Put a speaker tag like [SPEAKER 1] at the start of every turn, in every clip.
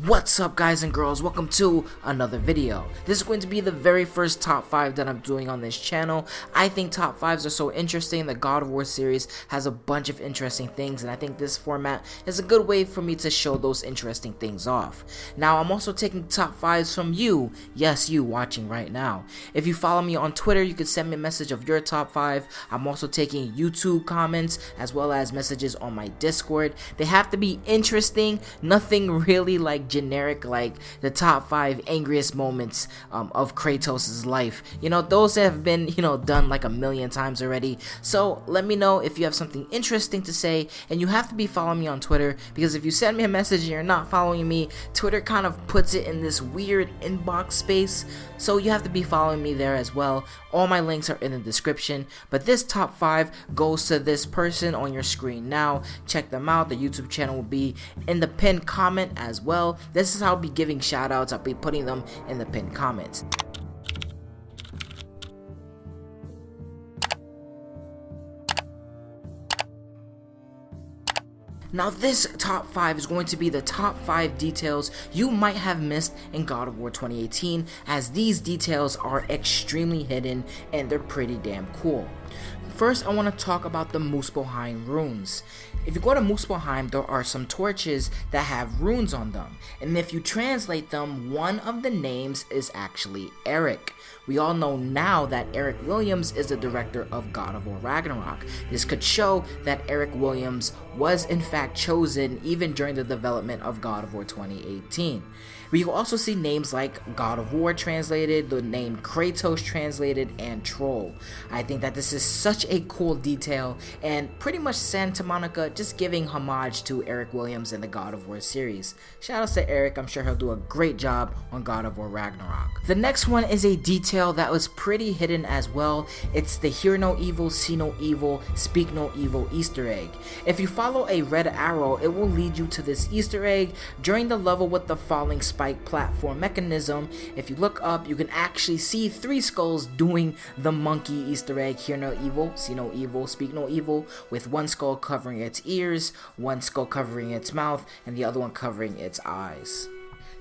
[SPEAKER 1] What's up guys and girls, welcome to another video. This is going to be the very first top 5 that I'm doing on this channel. I think top 5s are so interesting. The God of War series has a bunch of interesting things, and I think this format is a good way for me to show those interesting things off. Now I'm also taking top 5s from you, yes you watching right now. If you follow me on Twitter, you can send me a message of your top 5. I'm also taking YouTube comments as well as messages on my Discord. They have to be interesting, nothing really like generic like the top 5 angriest moments of Kratos' life. You know, those have been, done like a million times already. So let me know if you have something interesting to say, and you have to be following me on Twitter, because if you send me a message and you're not following me, Twitter kind of puts it in this weird inbox space. So you have to be following me there as well. All my links are in the description, but this top 5 goes to this person on your screen now. Check them out. The YouTube channel will be in the pinned comment as well. This is how I'll be giving shout outs. I'll be putting them in the pinned comments. Now this top 5 is going to be the top 5 details you might have missed in God of War 2018, as these details are extremely hidden and they're pretty damn cool. First, I want to talk about the Muspelheim runes. If you go to Muspelheim, there are some torches that have runes on them, and if you translate them, one of the names is actually Eric. We all know now that Eric Williams is the director of God of War Ragnarok. This could show that Eric Williams was in fact chosen even during the development of God of War 2018. We will also see names like God of War translated, the name Kratos translated, and Troll. I think that this is such a cool detail, and pretty much Santa Monica just giving homage to Eric Williams in the God of War series. Shoutouts to Eric, I'm sure he'll do a great job on God of War Ragnarok. The next one is a detail that was pretty hidden as well. It's the Hear No Evil, See No Evil, Speak No Evil Easter egg. If you follow a red arrow, it will lead you to this Easter egg during the level with the falling spike platform mechanism. If you look up, you can actually see 3 skulls doing the monkey Easter egg, Hear No Evil, See No Evil, Speak No Evil, with one skull covering its ears, one skull covering its mouth, and the other one covering its eyes.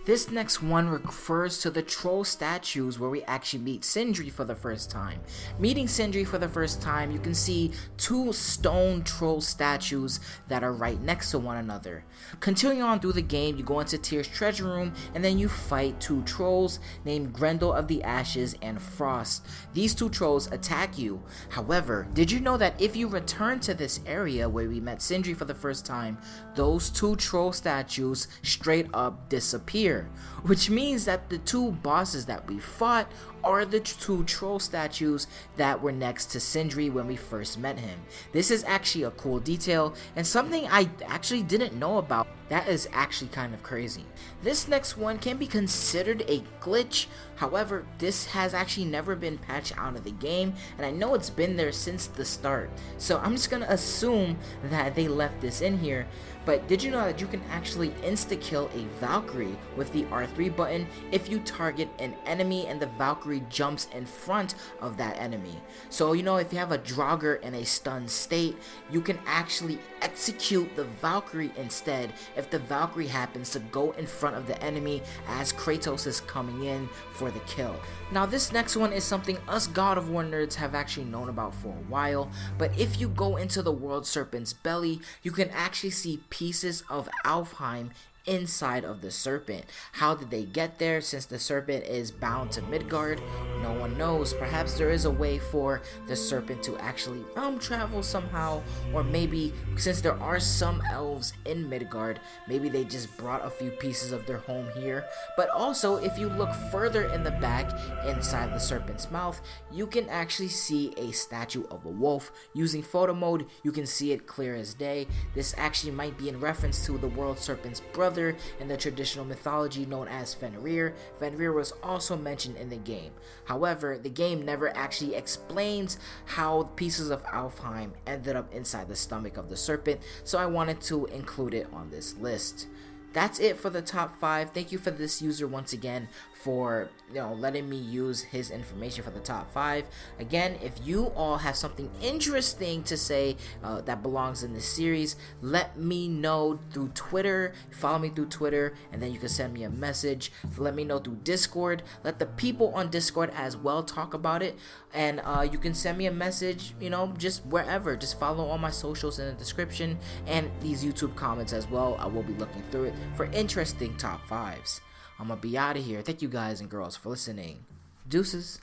[SPEAKER 1] This next one refers to the troll statues where we actually meet Sindri for the first time. Meeting Sindri for the first time, you can see 2 stone troll statues that are right next to one another. Continuing on through the game, you go into Tyr's treasure room, and then you fight 2 trolls named Grendel of the Ashes and Frost. These 2 trolls attack you. However, did you know that if you return to this area where we met Sindri for the first time, those 2 troll statues straight up disappear? Which means that the 2 bosses that we fought are the 2 troll statues that were next to Sindri when we first met him. This is actually a cool detail and something I actually didn't know about. That is actually kind of crazy. This next one can be considered a glitch. However, this has actually never been patched out of the game, and I know it's been there since the start. So I'm just gonna assume that they left this in here. But did you know that you can actually insta-kill a Valkyrie with the R3 button if you target an enemy and the Valkyrie jumps in front of that enemy? So if you have a Draugr in a stunned state, you can actually execute the Valkyrie instead if the Valkyrie happens to go in front of the enemy as Kratos is coming in for the kill. Now this next one is something us God of War nerds have actually known about for a while, but if you go into the World Serpent's belly, you can actually see pieces of Alfheim inside of the serpent. How did they get there, since the serpent is bound to Midgard? No one knows. Perhaps there is a way for the serpent to actually travel somehow, or maybe since there are some elves in Midgard, maybe they just brought a few pieces of their home here. But also, if you look further in the back inside the serpent's mouth, you can actually see a statue of a wolf. Using photo mode, you can see it clear as day. This actually might be in reference to the World Serpent's brother in the traditional mythology known as Fenrir. Fenrir was also mentioned in the game. However, the game never actually explains how pieces of Alfheim ended up inside the stomach of the serpent, so I wanted to include it on this list. That's it for the top 5. Thank you for this user once again. for letting me use his information for the top 5. Again, if you all have something interesting to say that belongs in this series, let me know through Twitter. Follow me through Twitter, and then you can send me a message. Let me know through Discord. Let the people on Discord as well talk about it, and you can send me a message, just wherever. Just follow all my socials in the description and these YouTube comments as well. I will be looking through it for interesting top 5s. I'm gonna be out of here. Thank you guys and girls for listening. Deuces.